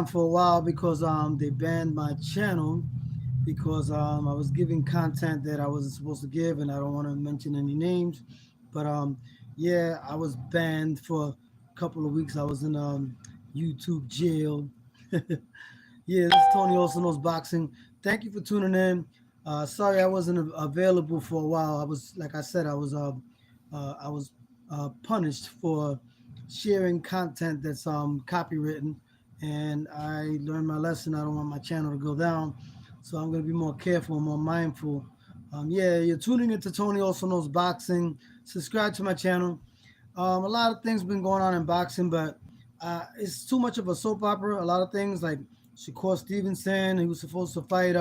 for a while because they banned my channel because I was giving content that I wasn't supposed to give, and I don't want to mention any names, but yeah, I was banned for a couple of weeks. I was in YouTube jail. Yeah, this is Tony also knows boxing. Thank you for tuning in. Sorry I wasn't available for a while. I was, like I said, I was punished for sharing content that's copywritten, and I learned my lesson. I don't want my channel to go down, so I'm gonna be more careful, more mindful. Yeah, you're tuning into Tony also knows boxing. Subscribe to my channel. A lot of things been going on in boxing, but it's too much of a soap opera. A lot of things like Shakur Stevenson, he was supposed to fight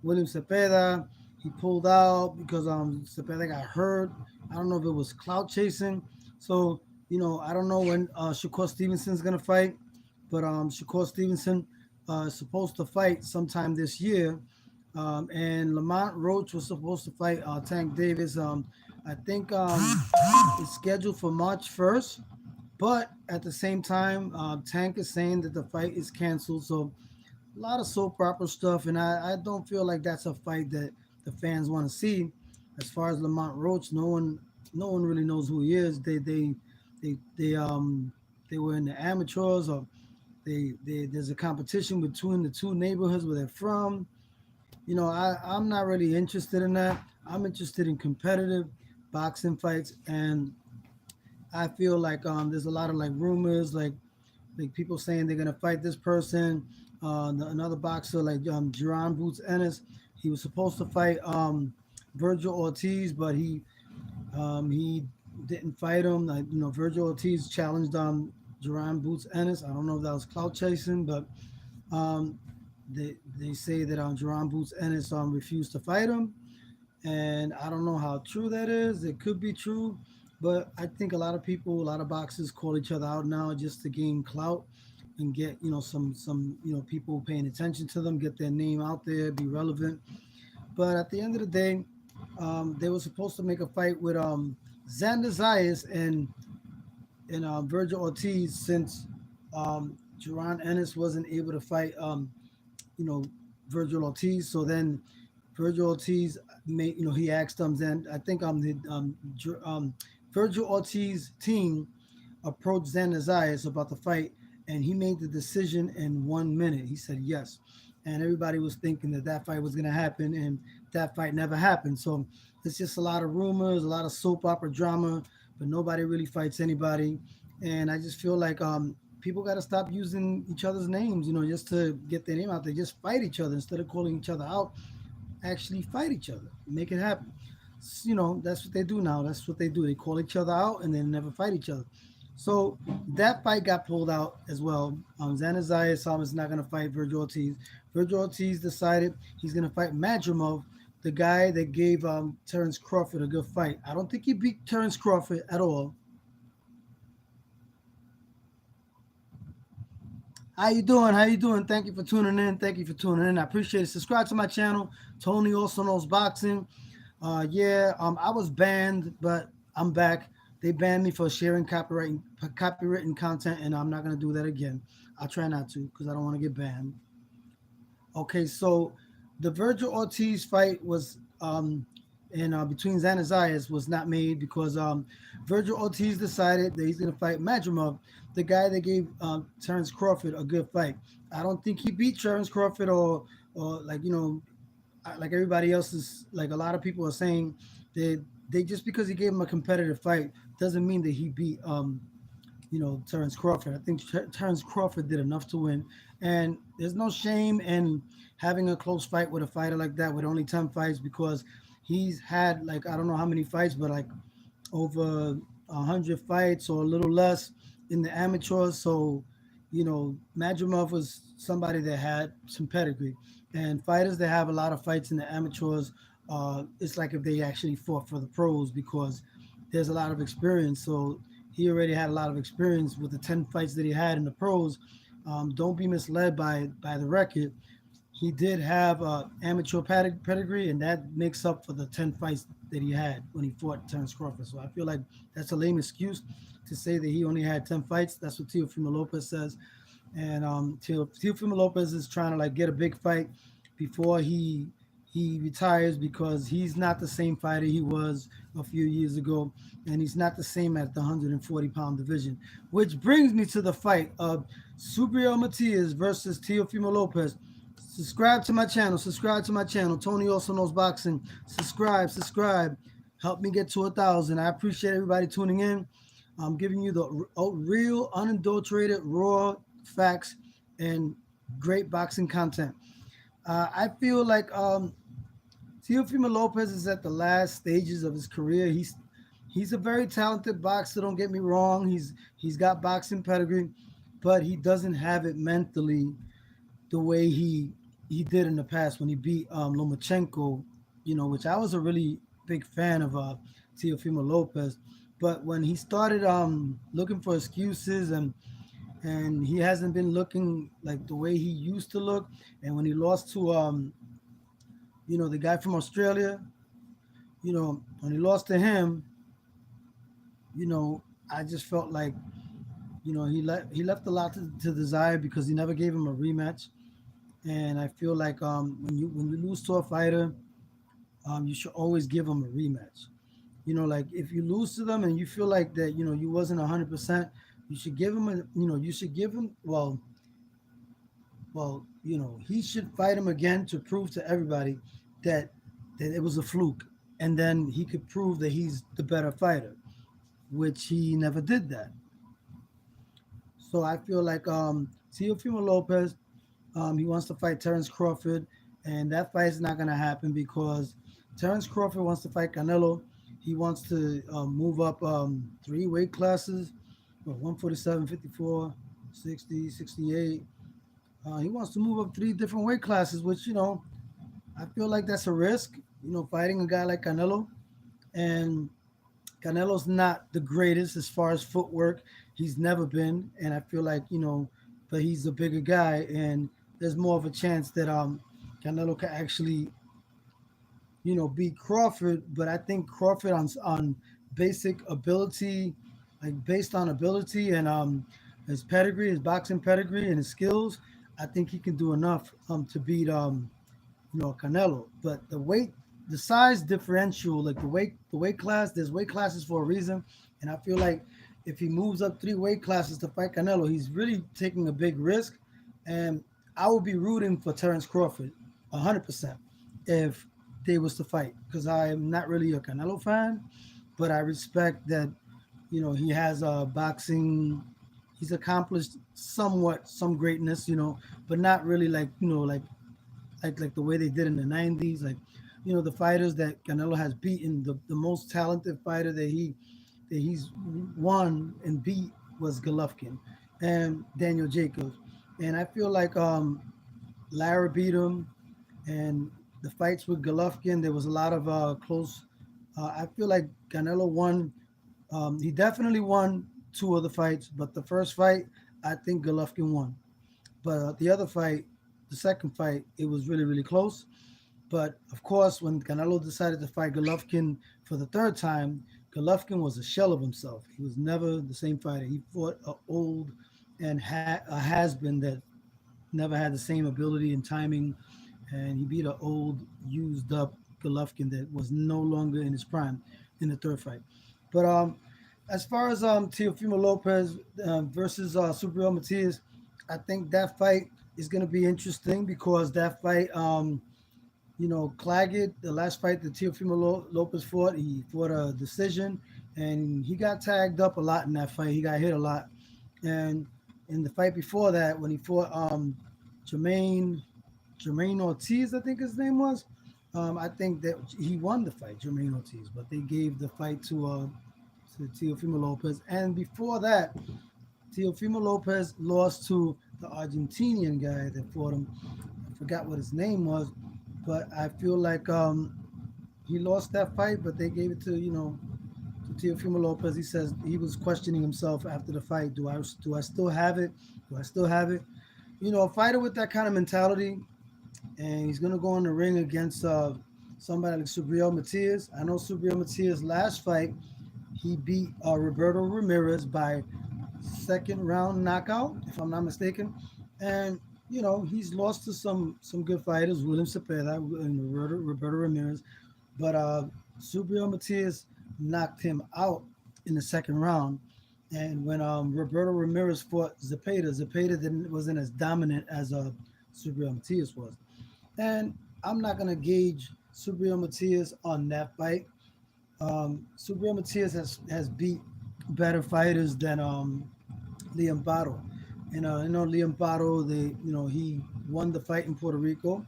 William Cepeda. He pulled out because Cepeda got hurt. I don't know if it was clout chasing. So I don't know when Shakur Stevenson's gonna fight, but Shakur Stevenson is supposed to fight sometime this year. And Lamont Roach was supposed to fight Tank Davis. I think it's scheduled for March 1st, but at the same time, Tank is saying that the fight is canceled. So a lot of soap opera stuff, and I don't feel like that's a fight that the fans want to see. As far as Lamont Roach, no one really knows who he is. They were in the amateurs, or there's a competition between the two neighborhoods where they're from. I'm not really interested in that. I'm interested in competitive boxing fights, and I feel like there's a lot of like rumors, like people saying they're gonna fight this person. Another boxer like Jerron Boots Ennis, he was supposed to fight Virgil Ortiz, but he didn't fight him. Like Virgil Ortiz challenged Jerron Boots Ennis. I don't know if that was clout chasing, but um, they say that Jerron Boots Ennis refused to fight him, and I don't know how true that is. It could be true, but I think a lot of people, a lot of boxers call each other out now just to gain clout and get some people paying attention to them, get their name out there, be relevant. But at the end of the day, they were supposed to make a fight with Xander Zayas and Virgil Ortiz, since Jerron Ennis wasn't able to fight you know Virgil Ortiz. So then Virgil Ortiz made he asked then I think Virgil Ortiz team approached Xander Zayas about the fight, and he made the decision in 1 minute. He said yes, and everybody was thinking that that fight was going to happen, and that fight never happened. So it's just a lot of rumors, a lot of soap opera drama, but nobody really fights anybody. And I just feel like people got to stop using each other's names, just to get their name out there. Just fight each other instead of calling each other out. Actually fight each other, make it happen. That's what they do now. That's what they do. They call each other out and then never fight each other. So that fight got pulled out as well. Xander Zayas is not going to fight Virgil Ortiz. Virgil Ortiz decided he's going to fight Madrimov, the guy that gave Terrence Crawford a good fight. I don't think he beat Terrence Crawford at all. How you doing? How you doing? Thank you for tuning in. Thank you for tuning in. I appreciate it. Subscribe to my channel. Tony also knows boxing. Yeah, I was banned, but I'm back. They banned me for sharing copywritten content, and I'm not gonna do that again. I'll try not to because I don't want to get banned. Okay, so the Virgil Ortiz fight was in between Xander Zayas was not made because Virgil Ortiz decided that he's going to fight Madrimov, the guy that gave Terrence Crawford a good fight. I don't think he beat Terrence Crawford, or like like everybody else is, like a lot of people are saying that they just because he gave him a competitive fight doesn't mean that he beat Terrence Crawford. I think Terrence Crawford did enough to win, and there's no shame in having a close fight with a fighter like that with only 10 fights, because he's had, like, I don't know how many fights, but like over 100 fights or a little less in the amateurs. So Madrimov was somebody that had some pedigree, and fighters that have a lot of fights in the amateurs, it's like if they actually fought for the pros, because there's a lot of experience. So he already had a lot of experience with the 10 fights that he had in the pros. Don't be misled by the record. He did have amateur pedigree, and that makes up for the 10 fights that he had when he fought Terrence Crawford. So I feel like that's a lame excuse to say that he only had 10 fights. That's what Teofimo Lopez says. and Teofimo Lopez is trying to like get a big fight before he retires because he's not the same fighter he was a few years ago, and he's not the same at the 140-pound division. Which brings me to the fight of Subriel Matias versus Teofimo Lopez. Subscribe to my channel. Subscribe to my channel. Tony also knows boxing. Subscribe. Subscribe. Help me get to 1,000. I appreciate everybody tuning in. I'm giving you the real, unadulterated, raw facts and great boxing content. I feel like Teofimo Lopez is at the last stages of his career. He's a very talented boxer. Don't get me wrong. He's got boxing pedigree, but he doesn't have it mentally the way he did in the past when he beat Lomachenko. Which I was a really big fan of Teofimo Lopez. But when he started looking for excuses and he hasn't been looking like the way he used to look, and when he lost to the guy from Australia, when he lost to him, I just felt like he left a lot to desire because he never gave him a rematch. And I feel like when you lose to a fighter, you should always give them a rematch. Like if you lose to them and you feel like that, you wasn't 100%, you should give him he should fight him again to prove to everybody that it was a fluke, and then he could prove that he's the better fighter, which he never did that. So I feel like Teofimo Lopez, he wants to fight Terence Crawford, and that fight is not going to happen because Terence Crawford wants to fight Canelo. He wants to move up 3 weight classes, 147, 54, 60, 68. He wants to move up 3 different weight classes, which, I feel like that's a risk, fighting a guy like Canelo. And Canelo's not the greatest as far as footwork. He's never been. And I feel like, but he's a bigger guy. And there's more of a chance that Canelo can actually beat Crawford. But I think Crawford on basic ability, like based on ability and his pedigree, his boxing pedigree and his skills, I think he can do enough to beat Canelo. But the size differential, like the weight class, there's weight classes for a reason, and I feel like if he moves up 3 weight classes to fight Canelo, he's really taking a big risk, and I would be rooting for Terence Crawford 100% if they was to fight because I am not really a Canelo fan, but I respect that he has a boxing. He's accomplished somewhat some greatness, but not really like the way they did in the 90s. Like, the fighters that Canelo has beaten, the most talented fighter that he's won and beat was Golovkin and Daniel Jacobs. And I feel like Lara beat him, and the fights with Golovkin, there was a lot of close. I feel like Canelo won. He definitely won 2 of the fights, but the first fight, I think Golovkin won. But the other fight, the second fight, it was really, really close. But of course, when Canelo decided to fight Golovkin for the third time, Golovkin was a shell of himself. He was never the same fighter. He fought an old and a has-been that never had the same ability and timing, and he beat an old, used-up Golovkin that was no longer in his prime in the third fight. But as far as Teofimo Lopez versus Subriel Matias, I think that fight is going to be interesting because that fight, Claggett, the last fight that Teofimo Lopez fought, he fought a decision, and he got tagged up a lot in that fight. He got hit a lot. And in the fight before that, when he fought Jermaine Ortiz, I think his name was, I think that he won the fight, Jermaine Ortiz, but they gave the fight to Teofimo Lopez. And before that, Teofimo Lopez lost to the Argentinian guy that fought him. I forgot what his name was, but I feel like he lost that fight, but they gave it to Teofimo Lopez. He says he was questioning himself after the fight. Do I still have it? Do I still have it? A fighter with that kind of mentality, and he's gonna go in the ring against somebody like Subriel Matias. I know Subriel Matias' last fight, he beat Roberto Ramirez by second round knockout, if I'm not mistaken. And he's lost to some good fighters, William Cepeda and Roberto Ramirez, but Subriel Matias knocked him out in the second round. And when Roberto Ramirez fought Zepeda wasn't as dominant as Subriel Matias was. And I'm not gonna gauge Subriel Matias on that fight. Subriel Matias has beat better fighters than Liam Barro. And Liam Barro, he won the fight in Puerto Rico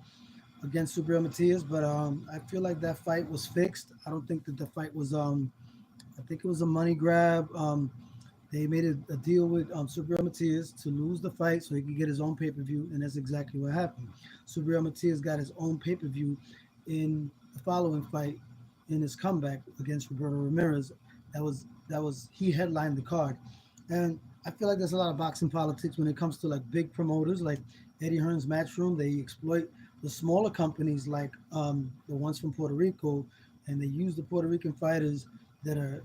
against Subriel Matias, but I feel like that fight was fixed. I don't think that the fight was. I think it was a money grab. They made a deal with Subriel Matias to lose the fight so he could get his own pay per view, and that's exactly what happened. Subriel Matias got his own pay per view in the following fight in his comeback against Roberto Ramirez. That was he headlined the card, and I feel like there's a lot of boxing politics when it comes to like big promoters like Eddie Hearn's Matchroom. They exploit the smaller companies like the ones from Puerto Rico, and they use the Puerto Rican fighters that are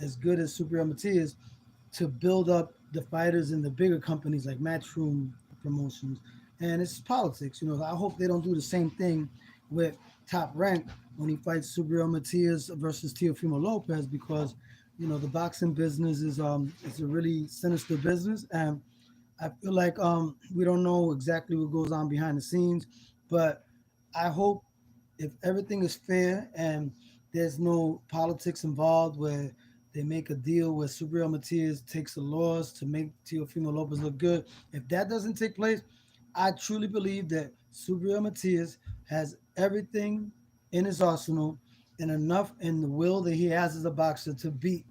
as good as Subriel Matias to build up the fighters in the bigger companies like Matchroom Promotions. And it's politics. I hope they don't do the same thing with Top Rank when he fights Subriel Matias versus Teofimo Lopez, because the boxing business is it's a really sinister business, and I feel like we don't know exactly what goes on behind the scenes, but I hope if everything is fair and there's no politics involved where they make a deal where Subriel Matias takes a loss to make Teofimo Lopez look good. If that doesn't take place, I truly believe that Subriel Matias has everything in his arsenal and enough in the will that he has as a boxer to beat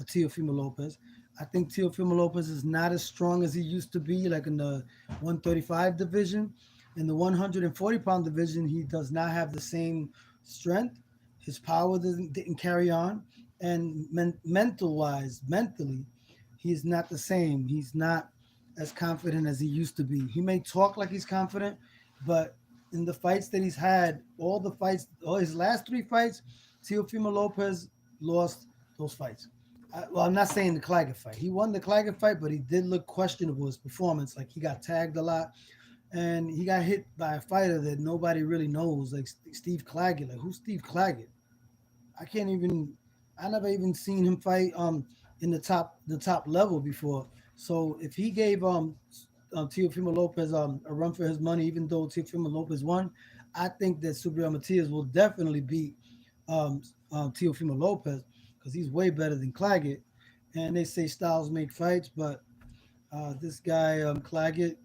a Teofimo Lopez. I think Teofimo Lopez is not as strong as he used to be, like in the 135 division. In the 140-pound division, he does not have the same strength. His power didn't carry on, and mentally, he's not the same. He's not as confident as he used to be. He may talk like he's confident, but in the fights that he's had, all his last three fights, Teofimo Lopez lost those fights. Well, I'm not saying the Claggett fight. He won the Claggett fight, but he did look questionable his performance. Like he got tagged a lot, and he got hit by a fighter that nobody really knows, like Steve Claggett. Like who's Steve Claggett? I can't even. I never even seen him fight in the top level before. So if he gave Teofimo Lopez a run for his money, even though Teofimo Lopez won, I think that Subriel Matias will definitely beat Teofimo Lopez because he's way better than Claggett. And they say styles make fights, but this guy Claggett,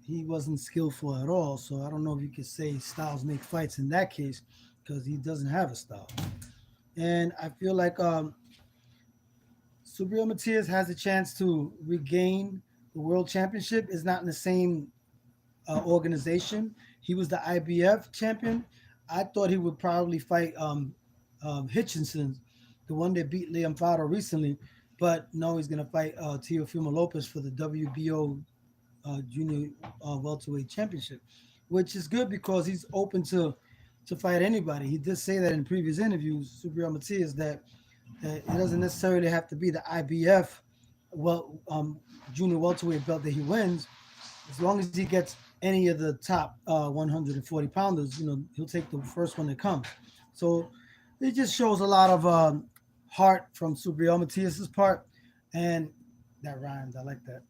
he wasn't skillful at all. So I don't know if you could say styles make fights in that case because he doesn't have a style. And I feel like Subriel Matias has a chance to regain the world championship. Is not in the same organization. He was the IBF champion. I thought he would probably fight Hitchinson, the one that beat Liam Faro recently. But no, he's going to fight Teofimo Lopez for the WBO junior welterweight championship, which is good because he's open to fight anybody. He did say that in previous interviews, Subriel Matias, that it doesn't necessarily have to be the IBF junior welterweight belt that he wins. As long as he gets any of the top 140 pounders, he'll take the first one that comes. So it just shows a lot of heart from Subriel Matias's part, and that rhymes. I like that.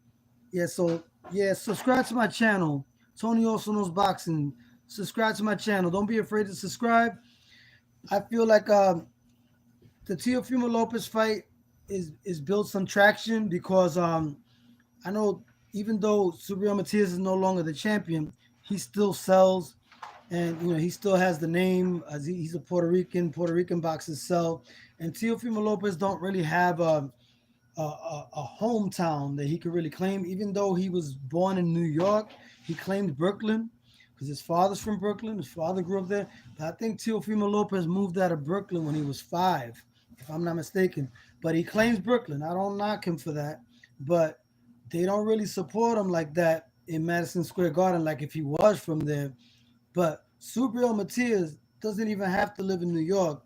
Yeah. So yeah, subscribe to my channel. Tony also knows boxing. Subscribe to my channel. Don't be afraid to subscribe. I feel like the Teofimo Lopez fight is built some traction because I know even though Subriel Matias is no longer the champion, he still sells, and he still has the name as he's a Puerto Rican. Puerto Rican boxers sell, and Teofimo Lopez don't really have a hometown that he could really claim. Even though he was born in New York, he claimed Brooklyn because his father's from Brooklyn. His father grew up there. But I think Teofimo Lopez moved out of Brooklyn when he was 5, if I'm not mistaken. But he claims Brooklyn. I don't knock him for that. But they don't really support him like that in Madison Square Garden, like if he was from there. But Subriel Matias doesn't even have to live in New York.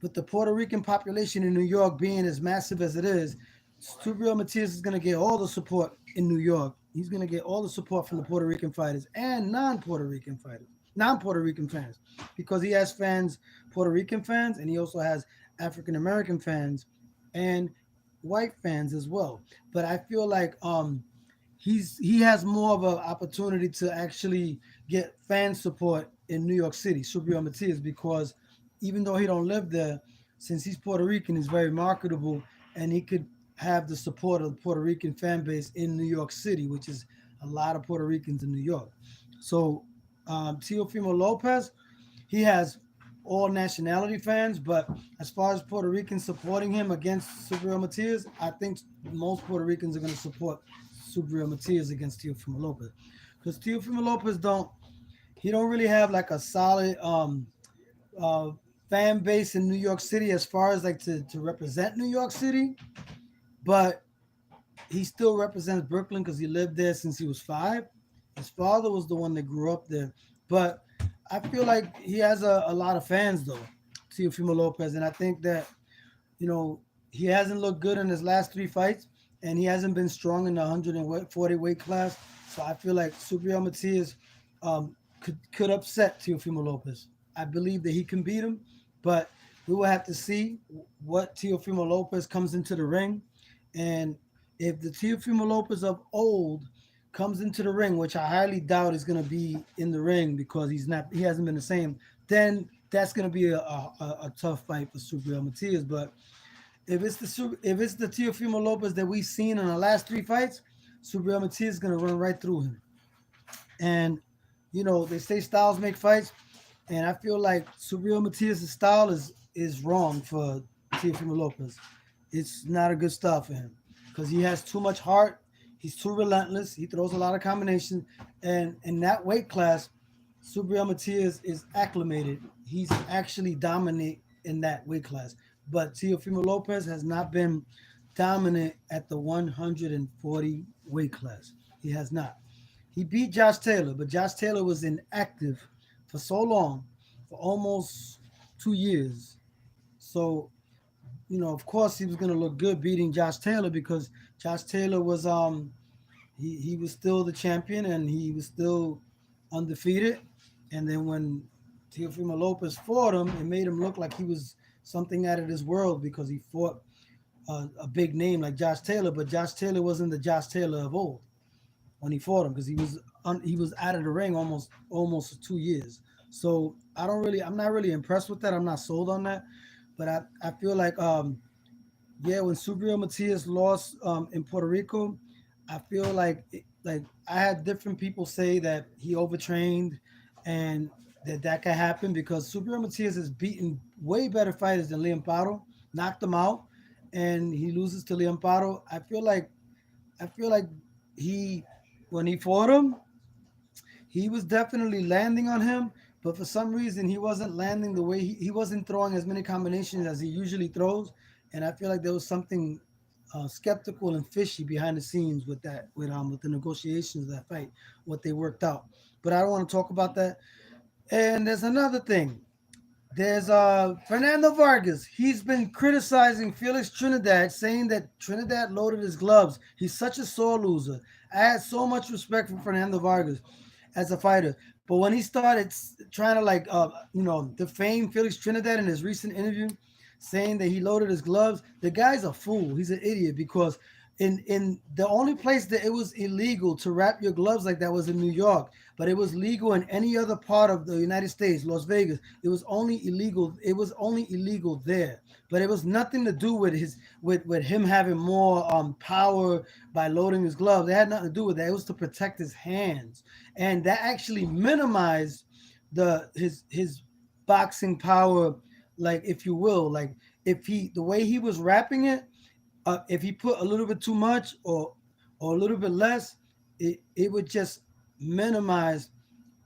With the Puerto Rican population in New York being as massive as it is, Subriel Matias is going to get all the support in New York. He's going to get all the support from the Puerto Rican fighters and non-Puerto Rican fighters, non-Puerto Rican fans, because he has fans, Puerto Rican fans, and he also has African American fans and white fans as well. But I feel like he has more of an opportunity to actually get fan support in New York City, Subriel Matias, because even though he don't live there, since he's Puerto Rican, he's very marketable, and he could have the support of the Puerto Rican fan base in New York City, which is a lot of Puerto Ricans in New York. So Teofimo Lopez, he has all nationality fans, but as far as Puerto Ricans supporting him against Subriel Matias, I think most Puerto Ricans are going to support Subriel Matias against Teofimo Lopez, because Teofimo Lopez don't really have like a solid uh, fan base in New York City as far as like to represent New York City, but he still represents Brooklyn because he lived there since he was 5. His father was the one that grew up there, but I feel like he has a lot of fans though, Teofimo Lopez, and I think that you know he hasn't looked good in his last 3 fights, and he hasn't been strong in the 140 weight class. So I feel like Subriel Matias could upset Teofimo Lopez. I believe that he can beat him, but we will have to see what Teofimo Lopez comes into the ring, and if the Teofimo Lopez of old comes into the ring, which I highly doubt is going to be in the ring because he hasn't been the same, then that's going to be a tough fight for Subriel Matias. But if it's the Teofimo Lopez that we've seen in the last 3 fights, Subriel Matias is going to run right through him. And they say styles make fights, and I feel like Subriel Matias' style is wrong for Teofimo Lopez. It's not a good style for him because he has too much heart. He's too relentless. He throws a lot of combinations, and in that weight class, Subriel Matias is acclimated. He's actually dominant in that weight class. But Teofimo Lopez has not been dominant at the 140 weight class. He has not. He beat Josh Taylor, but Josh Taylor was inactive for so long, for almost 2 years. So, of course he was gonna look good beating Josh Taylor because Josh Taylor was he was still the champion and he was still undefeated. And then when Teofimo Lopez fought him, it made him look like he was something out of this world because he fought a big name like Josh Taylor, but Josh Taylor wasn't the Josh Taylor of old when he fought him because he was out of the ring almost 2 years. So I'm not really impressed with that. I'm not sold on that, but I feel like yeah, when Subriel Matias lost in Puerto Rico, I feel like I had different people say that he overtrained and that could happen because Subriel Matias has beaten way better fighters than Liam Paro, knocked him out, and he loses to Liam Paro. I feel like he when he fought him, he was definitely landing on him, but for some reason he wasn't landing the way he wasn't throwing as many combinations as he usually throws, and I feel like there was something skeptical and fishy behind the scenes with that with the negotiations of that fight, what they worked out. But I don't want to talk about that. And there's another thing. There's Fernando Vargas. He's been criticizing Felix Trinidad, saying that Trinidad loaded his gloves. He's such a sore loser. I had so much respect for Fernando Vargas as a fighter, but when he started trying to defame Felix Trinidad in his recent interview, saying that he loaded his gloves, the guy's a fool. He's an idiot because in the only place that it was illegal to wrap your gloves like that was in New York, but it was legal in any other part of the United States, Las Vegas. It was only illegal. It was only illegal there, but it was nothing to do with with him having more power by loading his gloves. It had nothing to do with that. It was to protect his hands, and that actually minimized his boxing power, like if you will, like if he the way he was wrapping it, if he put a little bit too much or a little bit less, it would just minimize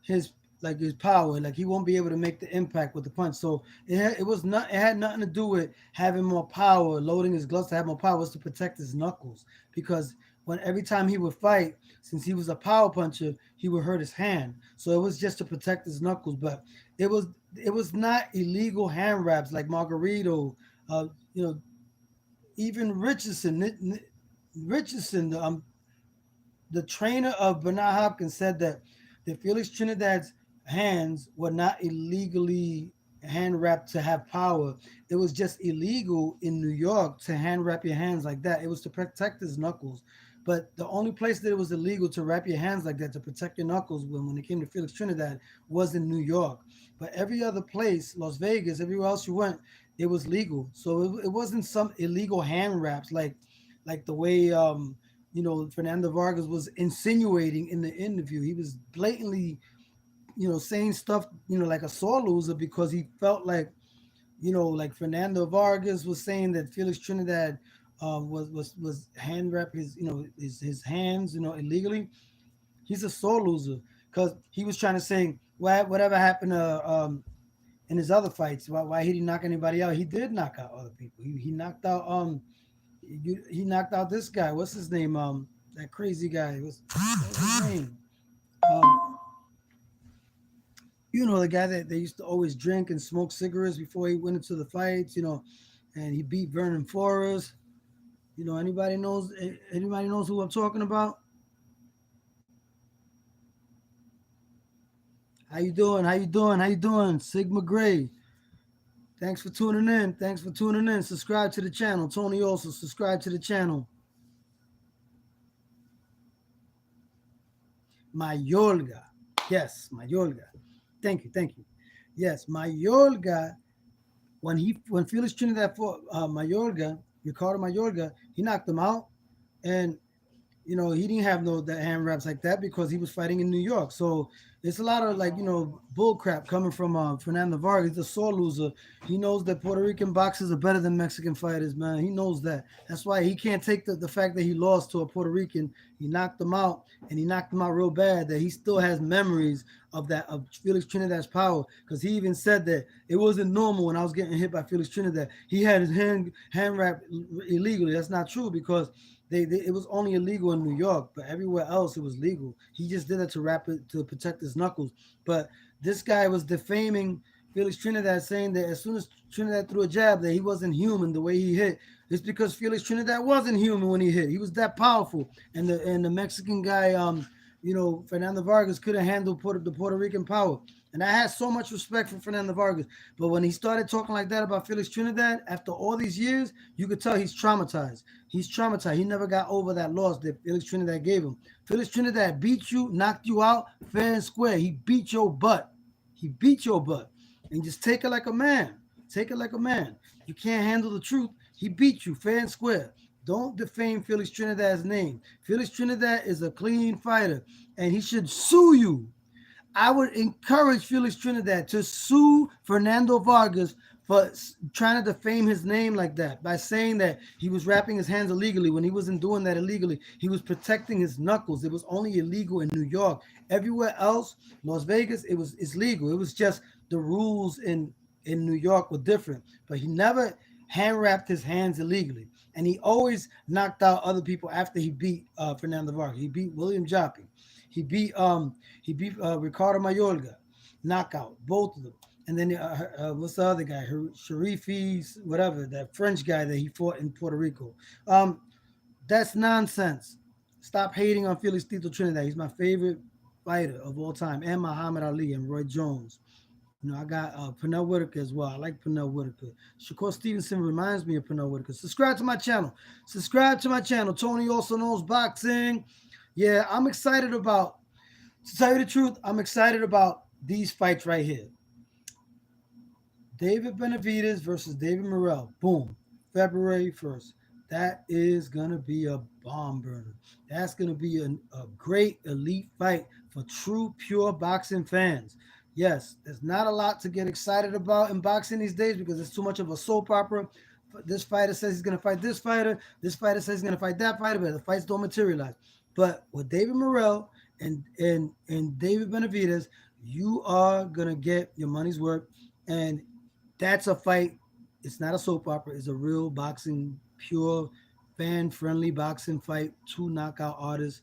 his his power. Like he won't be able to make the impact with the punch. So it had nothing to do with having more power, loading his gloves to have more power. It was to protect his knuckles because when every time he would fight, since he was a power puncher, he would hurt his hand. So it was just to protect his knuckles. But it was not illegal hand wraps like Margarito. Uh, you know, even Richardson, the trainer of Bernard Hopkins said that Felix Trinidad's hands were not illegally hand wrapped to have power. It was just illegal in New York to hand wrap your hands like that. It was to protect his knuckles. But the only place that it was illegal to wrap your hands like that to protect your knuckles when it came to Felix Trinidad was in New York. But every other place, Las Vegas, everywhere else you went, it was legal. So it wasn't some illegal hand wraps like the way Fernando Vargas was insinuating in the interview. He was blatantly, saying stuff, like a sore loser because he felt like, like Fernando Vargas was saying that Felix Trinidad was hand wrap his hands, illegally. He's a sore loser because he was trying to say whatever happened to in his other fights. Why he didn't knock anybody out? He did knock out other people. He knocked out he knocked out this guy. What's his name? That crazy guy. What's his name? Um, the guy that they used to always drink and smoke cigarettes before he went into the fights. And he beat Vernon Forrest. Anybody knows who I'm talking about? How you doing? How you doing? How you doing? Sigma Gray. Thanks for tuning in. Thanks for tuning in. Subscribe to the channel. Tony also subscribe to the channel. Mayorga. Yes, Mayorga. Thank you, thank you. Yes, Mayorga. When Felix Trinidad fought Mayorga, Ricardo Mayorga, he knocked him out, and he didn't have no that hand wraps like that because he was fighting in New York. So it's a lot of bull crap coming from Fernando Vargas. He's a sore loser. He knows that Puerto Rican boxers are better than Mexican fighters, man. He knows that. That's why he can't take the fact that he lost to a Puerto Rican. He knocked him out, and he knocked him out real bad. That he still has memories of Felix Trinidad's power, because he even said that it wasn't normal when I was getting hit by Felix Trinidad. He had his hand wrapped illegally. That's not true because it was only illegal in New York, but everywhere else it was legal. He just did it to wrap it to protect his knuckles. But this guy was defaming Felix Trinidad, saying that as soon as Trinidad threw a jab, that he wasn't human the way he hit. It's because Felix Trinidad wasn't human when he hit. He was that powerful, and the Mexican guy, Fernando Vargas couldn't handle the Puerto Rican power. And I had so much respect for Fernando Vargas. But when he started talking like that about Felix Trinidad, after all these years, you could tell he's traumatized. He's traumatized. He never got over that loss that Felix Trinidad gave him. Felix Trinidad beat you, knocked you out fair and square. He beat your butt. He beat your butt. And just take it like a man. Take it like a man. You can't handle the truth. He beat you fair and square. Don't defame Felix Trinidad's name. Felix Trinidad is a clean fighter, and he should sue you. I would encourage Felix Trinidad to sue Fernando Vargas for trying to defame his name like that by saying that he was wrapping his hands illegally when he wasn't doing that illegally. He was protecting his knuckles. It was only illegal in New York. Everywhere else, Las Vegas, it's legal. It was just the rules in New York were different. But he never hand wrapped his hands illegally, and he always knocked out other people after he beat Fernando Vargas. He beat William Joppy. He beat Ricardo Mayorga, knockout, both of them. And then what's the other guy? Sharifi, whatever, that French guy that he fought in Puerto Rico. That's nonsense. Stop hating on Felix Tito Trinidad. He's my favorite fighter of all time, and Muhammad Ali and Roy Jones. I got Pernell Whitaker as well. I like Pernell Whitaker. Shakur Stevenson reminds me of Pernell Whitaker. Subscribe to my channel. Subscribe to my channel. Tony also knows boxing. Yeah, I'm excited about, to tell you the truth, I'm excited about these fights right here. David Benavidez versus David Morrell. Boom. February 1st. That is going to be a bomb burner. That's going to be a great elite fight for true, pure boxing fans. Yes, there's not a lot to get excited about in boxing these days because it's too much of a soap opera. This fighter says he's going to fight this fighter. This fighter says he's going to fight that fighter, but the fights don't materialize. But with David Morrell and David Benavidez, you are going to get your money's worth. And that's a fight. It's not a soap opera. It's a real boxing, pure, fan-friendly boxing fight. Two knockout artists.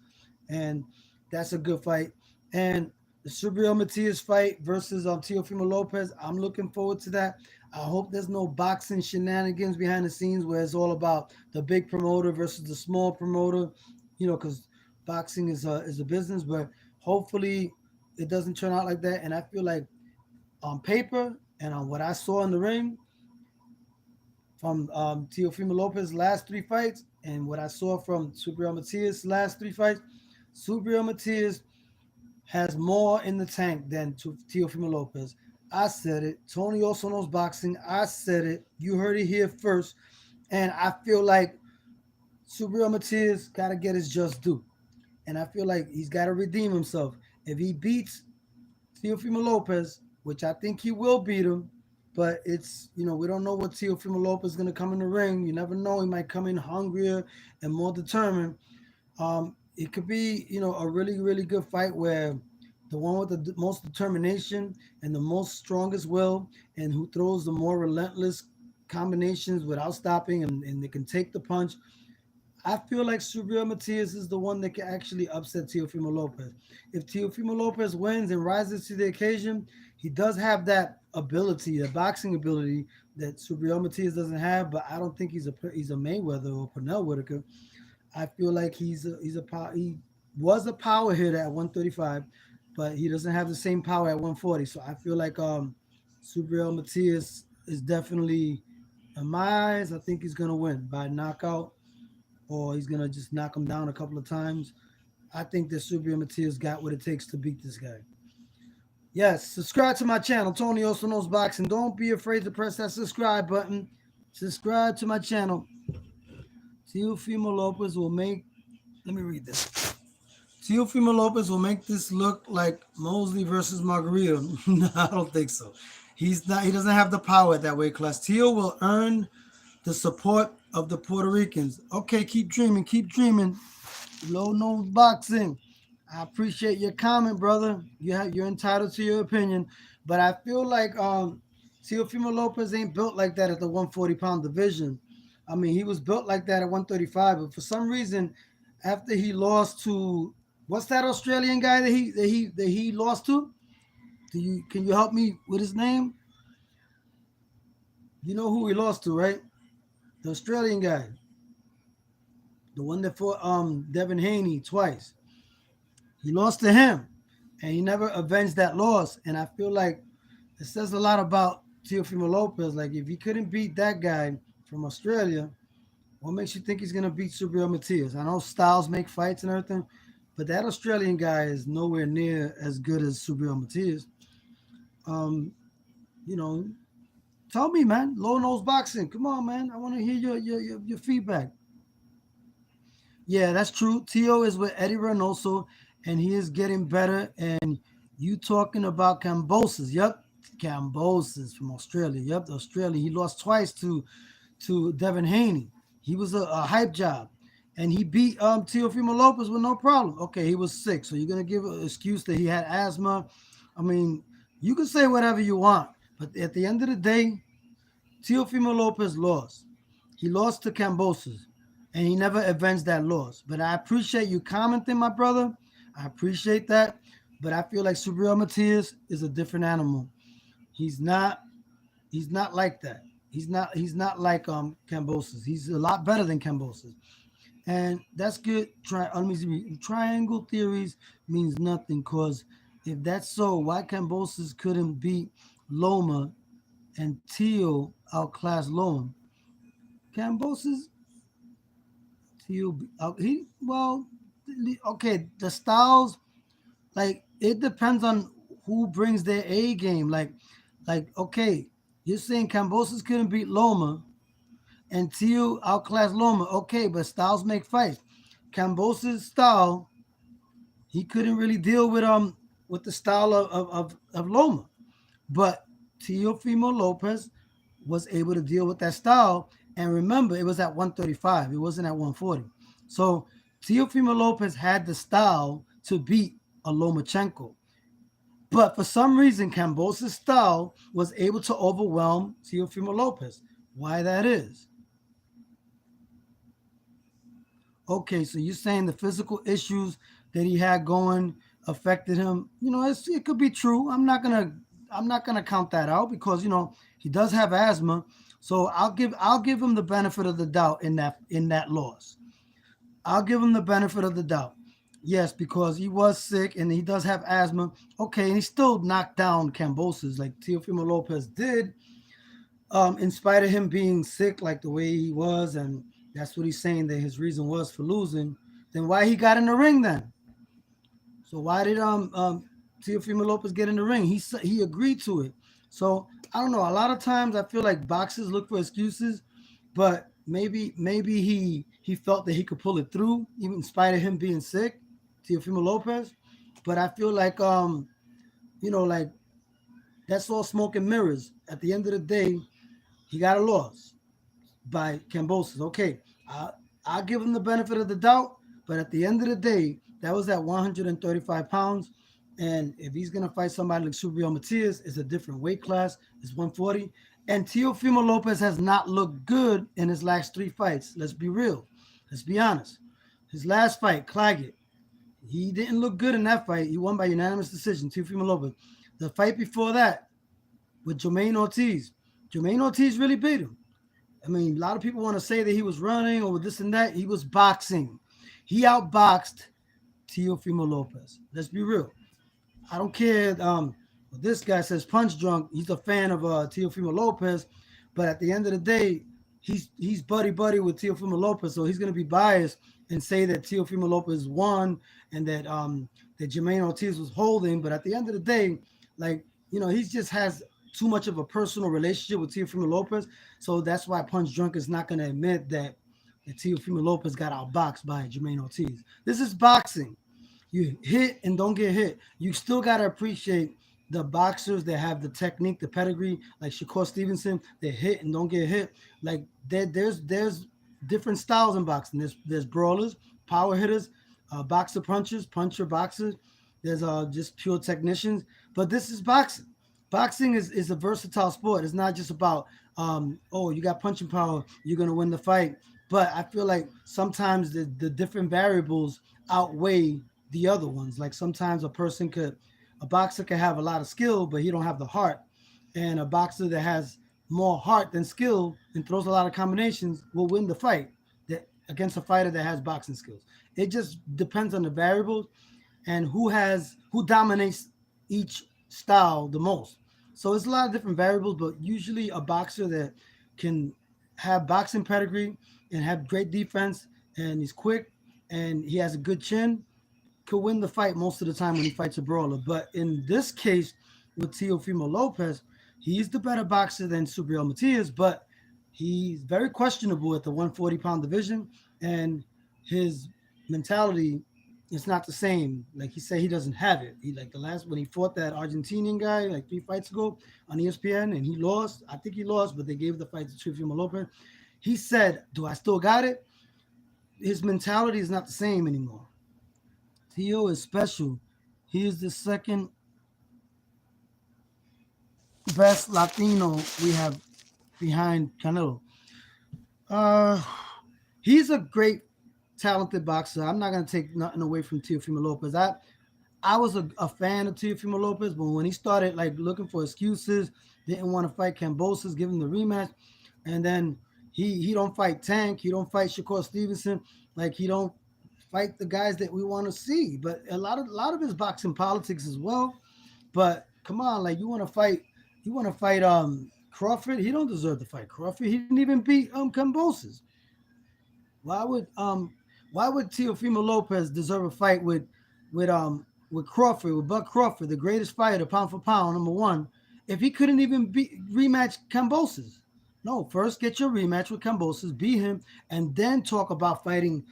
And that's a good fight. And the Subriel Matias fight versus Teofimo Lopez, I'm looking forward to that. I hope there's no boxing shenanigans behind the scenes where it's all about the big promoter versus the small promoter, because boxing is a business. But hopefully, it doesn't turn out like that. And I feel like on paper and on what I saw in the ring from Teofimo Lopez's last three fights and what I saw from Subriel Matias' last three fights, Subriel Matias has more in the tank than Teofimo Lopez. I said it. Tony also knows boxing. I said it. You heard it here first. And I feel like Subriel Matias got to get his just due. And I feel like he's got to redeem himself. If he beats Teofimo Lopez, which I think he will beat him, but we don't know what Teofimo Lopez is going to come in the ring. You never know. He might come in hungrier and more determined. It could be, a really, really good fight where the one with the most determination and the most strongest will and who throws the more relentless combinations without stopping and they can take the punch. I feel like Subriel Matias is the one that can actually upset Teofimo Lopez. If Teofimo Lopez wins and rises to the occasion, he does have that ability, that boxing ability that Subriel Matias doesn't have. But I don't think he's a Mayweather or Pernell Whitaker. I feel like he was a power hitter at 135, but he doesn't have the same power at 140. So I feel like Subriel Matias is definitely, in my eyes, I think he's gonna win by knockout or he's gonna just knock him down a couple of times. I think that Subriel Matias got what it takes to beat this guy. Yes, subscribe to my channel, Tony also knows boxing. Don't be afraid to press that subscribe button. Subscribe to my channel. Teofimo Lopez will make. Let me read this. Teofimo Lopez will make this look like Mosley versus Margarito. No, I don't think so. He's not. He doesn't have the power at that weight class. Teo will earn the support of the Puerto Ricans. Okay, keep dreaming. Keep dreaming. Low nose boxing. I appreciate your comment, brother. You're entitled to your opinion, but I feel like Teofimo Lopez ain't built like that at the 140-pound division. I mean, he was built like that at 135, but for some reason, after he lost to what's that Australian guy that he lost to? Can you help me with his name? You know who he lost to, right? The Australian guy, the one that fought Devin Haney twice. He lost to him, and he never avenged that loss. And I feel like it says a lot about Teofimo Lopez. Like if he couldn't beat that guy from Australia, what makes you think he's gonna beat Subriel Matias? I know styles make fights and everything, but that Australian guy is nowhere near as good as Subriel Matias. Um, you know, tell me, man. Low nose boxing. Come on, man. I want to hear your feedback. Yeah, that's true. Tio is with Eddie Reynoso, and he is getting better. And you talking about Cambosis? Yep, Cambosis from Australia. Yep, Australia. He lost twice to Devin Haney. He was a hype job, and he beat Teofimo Lopez with no problem. Okay, he was sick, so you're gonna give an excuse that he had asthma. I mean, you can say whatever you want, but at the end of the day, Teofimo Lopez lost. He lost to Cambosis, and he never avenged that loss. But I appreciate you commenting, my brother. I appreciate that. But I feel like Subriel Matias is a different animal. He's not. He's not like that. He's not like Cambosis. He's a lot better than Cambosis. And that's good. Triangle theories means nothing because if that's so, why Cambosis couldn't beat Loma and Teal outclassed Loma? Cambosis, Teal, he well, okay. The styles, like it depends on who brings their A game. Like okay, you're saying Cambosis couldn't beat Loma and Teal outclassed Loma. Okay, but styles make fights. Cambosis' style, he couldn't really deal with the style of Loma. But Teofimo Lopez was able to deal with that style. And remember, it was at 135. It wasn't at 140. So Teofimo Lopez had the style to beat a Lomachenko. But for some reason, Cambosis' style was able to overwhelm Teofimo Lopez. Why that is? Okay, so you're saying the physical issues that he had going affected him. It could be true. I'm not gonna count that out because he does have asthma, so I'll give him the benefit of the doubt in that loss. I'll give him the benefit of the doubt. Yes, because he was sick and he does have asthma. Okay, and he still knocked down Cambosis like Teofimo Lopez did, in spite of him being sick like the way he was, and that's what he's saying that his reason was for losing. Then why he got in the ring then? So why did Teofimo Lopez get in the ring? He agreed to it. So I don't know. A lot of times I feel like boxers look for excuses, but maybe he felt that he could pull it through even in spite of him being sick, Teofimo Lopez. But I feel like like that's all smoke and mirrors. At the end of the day, he got a loss by Cambosis. Okay, I I'll give him the benefit of the doubt, but at the end of the day, that was at 135 pounds. And if he's gonna fight somebody like Subriel Matias, it's a different weight class. It's 140. And Teofimo Lopez has not looked good in his last three fights. Let's be real. Let's be honest. His last fight, Claggett, he didn't look good in that fight. He won by unanimous decision, Teofimo Lopez. The fight before that with Jermaine Ortiz, Jermaine Ortiz really beat him. I mean, a lot of people want to say that he was running or this and that. He was boxing. He outboxed Teofimo Lopez. Let's be real. I don't care. This guy says punch drunk. He's a fan of Teofimo Lopez, but at the end of the day, he's buddy with Teofimo Lopez, so he's gonna be biased and say that Teofimo Lopez won and that Jermaine Ortiz was holding. But at the end of the day, like he just has too much of a personal relationship with Teofimo Lopez, so that's why Punch Drunk is not gonna admit that Teofimo Lopez got outboxed by Jermaine Ortiz. This is boxing. You hit and don't get hit. You still gotta appreciate the boxers that have the technique, the pedigree, like Shakur Stevenson. They hit and don't get hit. Like there's different styles in boxing. There's brawlers, power hitters, boxer punchers, puncher boxers. There's just pure technicians. But this is boxing. Boxing is a versatile sport. It's not just about you got punching power, you're gonna win the fight. But I feel like sometimes the different variables outweigh the other ones. Like sometimes a boxer could have a lot of skill, but he don't have the heart. And a boxer that has more heart than skill and throws a lot of combinations will win the fight against a fighter that has boxing skills. It just depends on the variables and who dominates each style the most. So it's a lot of different variables, but usually a boxer that can have boxing pedigree and have great defense and he's quick and he has a good chin could win the fight most of the time when he fights a brawler. But in this case, with Teofimo Lopez, he's the better boxer than Subriel Matias, but he's very questionable at the 140-pound division, and his mentality is not the same. Like he said, he doesn't have it. He like the last when he fought that Argentinian guy like 3 fights ago on ESPN, and he lost. I think he lost, but they gave the fight to Teofimo Lopez. He said, "Do I still got it?" His mentality is not the same anymore. Tio is special. He is the second best Latino we have behind Canelo. Uh, he's a great, talented boxer. I'm not gonna take nothing away from Teofimo Lopez. I was a fan of Teofimo Lopez, but when he started like looking for excuses, didn't want to fight Cambosis, give him the rematch, and then he don't fight Tank, he don't fight Shakur Stevenson, like he don't fight the guys that we want to see. But a lot of his boxing politics as well. But come on, like you want to fight Crawford. He don't deserve to fight Crawford. He didn't even beat Cambosis. Why would Teofimo Lopez deserve a fight with Crawford, with Buck Crawford, the greatest fighter pound for pound, number one, if he couldn't even rematch Cambosis? No, first get your rematch with Cambosis, beat him, and then talk about fighting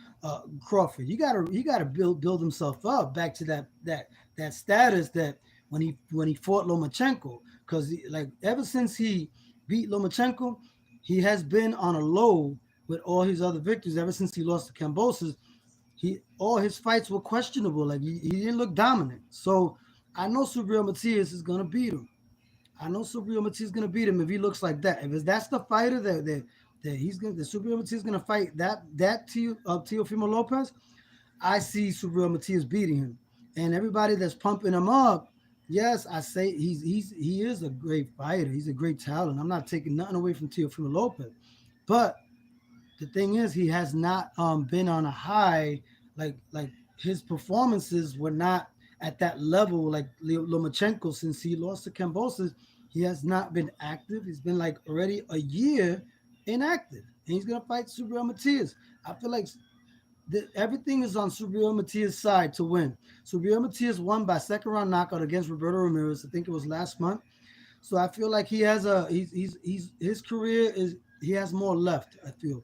Crawford. You gotta build himself up back to that status that when he fought Lomachenko, because like ever since he beat Lomachenko, he has been on a low with all his other victories. Ever since he lost to Cambosis, all his fights were questionable. Like he didn't look dominant. So I know Subriel Matias is gonna beat him. I know Subriel Matias is gonna beat him if he looks like that. If that's the fighter that Subriel Matias is gonna fight Teofimo Lopez, I see Subriel Matias beating him. And everybody that's pumping him up Yes, I say he is a great fighter. He's a great talent. I'm not taking nothing away from Teofimo Lopez, but the thing is, he has not been on a high. Like his performances were not at that level. Like Lomachenko, since he lost to Kambosos, he has not been active. He's been like already a year inactive, and he's gonna fight Subriel Matias. I feel like everything is on Subriel Matias' side to win. Subriel Matias won by second round knockout against Roberto Ramirez. I think it was last month. So I feel like he has a he's his career is he has more left. I feel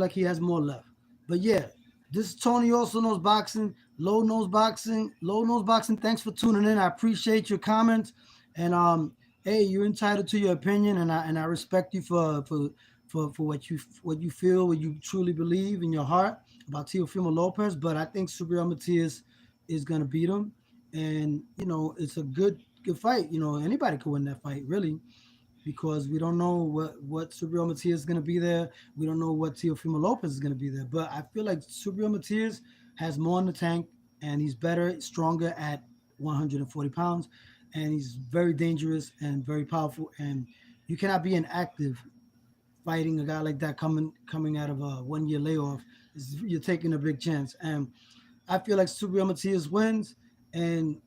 like he has more left. But yeah, this is Tony also knows boxing, low nose boxing, low nose boxing. Thanks for tuning in. I appreciate your comments, and hey, you're entitled to your opinion, and I respect you for what you feel, what you truly believe in your heart about Teofimo Lopez. But I think Subriel Matias is gonna beat him, and it's a good fight. Anybody could win that fight, really, because we don't know what Subriel Matias is going to be there. We don't know what Teofimo Lopez is going to be there. But I feel like Subriel Matias has more in the tank, and he's better, stronger at 140 pounds, and he's very dangerous and very powerful. And you cannot be inactive fighting a guy like that coming out of a 1 year layoff. You're taking a big chance. And I feel like Subriel Matias wins, and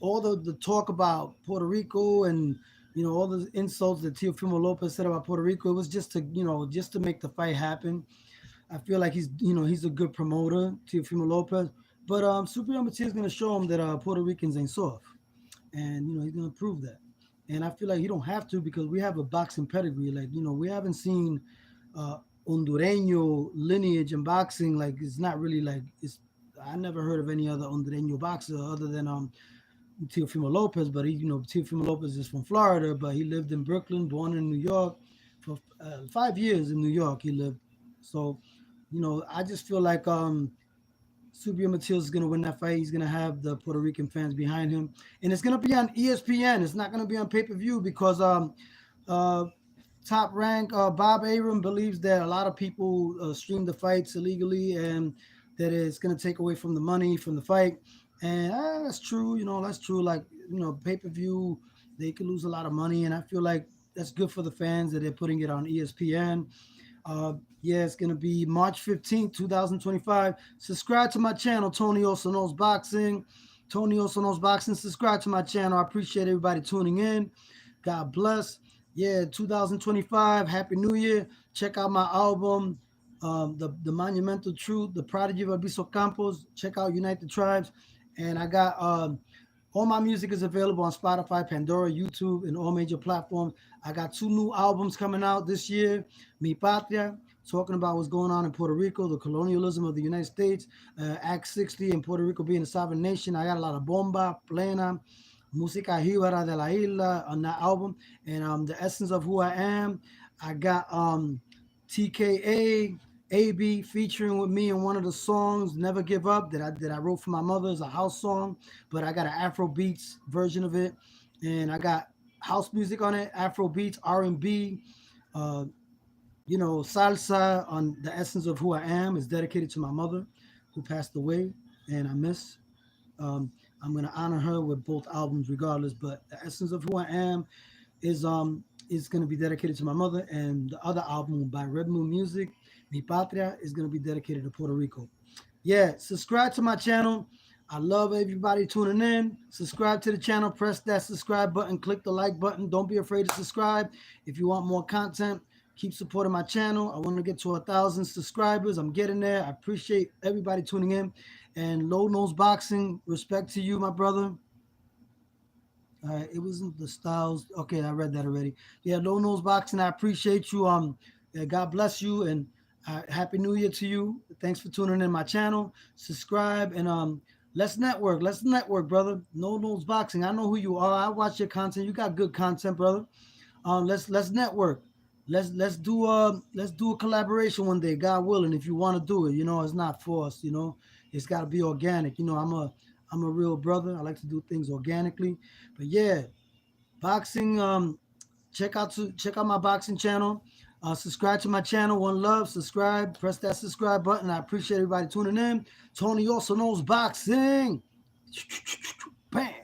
all the talk about Puerto Rico and all the insults that Teofimo Lopez said about Puerto Rico. It was just to make the fight happen. I feel like he's a good promoter, Teofimo Lopez, but Subriel Matias is gonna show him that Puerto Ricans ain't soft, and he's gonna prove that. And I feel like he don't have to because we have a boxing pedigree. Like we haven't seen uh, Hondureño lineage in boxing. Like it's not really like it's. I never heard of any other Hondureño boxer other than Teofimo Lopez. But Teofimo Lopez is from Florida, but he lived in Brooklyn, born in New York for 5 years in New York. He lived. So, I just feel like Subriel Matias is going to win that fight. He's going to have the Puerto Rican fans behind him, and it's going to be on ESPN. It's not going to be on pay-per-view because uh, top rank Bob Arum believes that a lot of people stream the fights illegally, and that it's going to take away from the money from the fight. And that's true. That's true. Like pay-per-view, they could lose a lot of money, and I feel like that's good for the fans that they're putting it on ESPN. Yeah, it's gonna be March 15th, 2025. Subscribe to my channel, Tony Also Knows Boxing. Tony Also Knows Boxing. Subscribe to my channel. I appreciate everybody tuning in. God bless. Yeah, 2025. Happy New Year. Check out my album, the Monumental Truth, The Prodigy of Abiso Campos. Check out Unite the Tribes. And I got all my music is available on Spotify, Pandora, YouTube, and all major platforms. I got 2 new albums coming out this year. Mi Patria, talking about what's going on in Puerto Rico, the colonialism of the United States, Act 60, and Puerto Rico being a sovereign nation. I got a lot of bomba, plena, música jíbara de la isla on that album, and the essence of who I am. I got TKA. AB featuring with me in one of the songs, "Never Give Up," that I wrote for my mother as a house song, but I got an Afro beats version of it, and I got house music on it, Afro beats, R&B, uh, salsa on the essence of who I am is dedicated to my mother, who passed away, and I miss. Um, I'm gonna honor her with both albums, regardless. But the essence of who I am is gonna be dedicated to my mother, and the other album by Red Moon Music, Mi Patria, is gonna be dedicated to Puerto Rico. Yeah, subscribe to my channel. I love everybody tuning in. Subscribe to the channel. Press that subscribe button. Click the like button. Don't be afraid to subscribe. If you want more content, keep supporting my channel. I want to get to 1,000 subscribers. I'm getting there. I appreciate everybody tuning in. And Low Nose Boxing, respect to you, my brother. It wasn't the Styles. Okay, I read that already. Yeah, Low Nose Boxing. I appreciate you. God bless you, and Happy New Year to you. Thanks for tuning in my channel. Subscribe, and let's network. Let's network, brother. No Nose Boxing. I know who you are. I watch your content. You got good content, brother. Let's network. Let's do a collaboration one day, God willing. If you want to do it, it's not forced. It's got to be organic. I'm a real brother. I like to do things organically. But yeah, boxing. Check out my boxing channel. Subscribe to my channel. One love. Subscribe. Press that subscribe button. I appreciate everybody tuning in. Tony Also Knows Boxing. Bam.